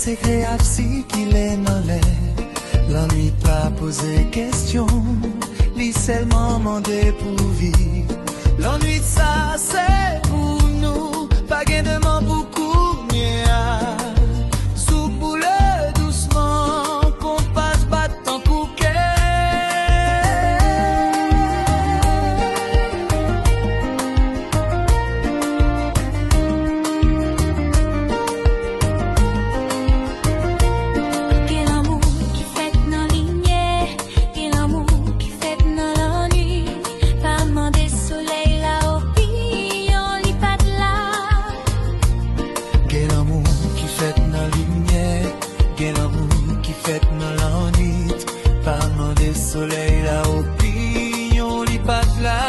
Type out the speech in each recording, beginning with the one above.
c'est créable si qu'il est dans l'air. L'ennui pas poser question, lui seulement mandé pour vivre. L'ennui de ça c'est pour nous, pas gain de man beaucoup mieux. Sous boule doucement, qu'on passe battant couquet. Quel amour qui fait dans l'igné, quel amour qui fait dans l'ennui. Pas demander soleil là opinion, li pas de là. Quel amour qui fait dans lumière, quel amour qui fait dans l'ennui. Pas demander soleil la opinion, li pas de là.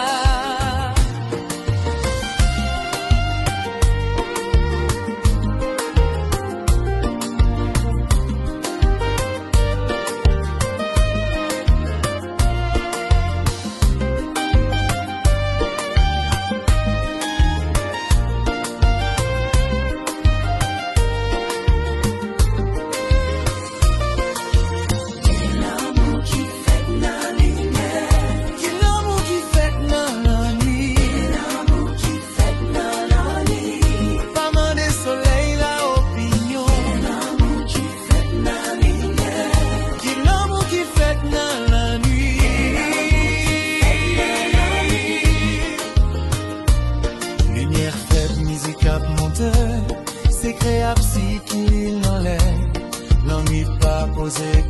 C'est créable si qu'il en l'air. L'ennui pas poser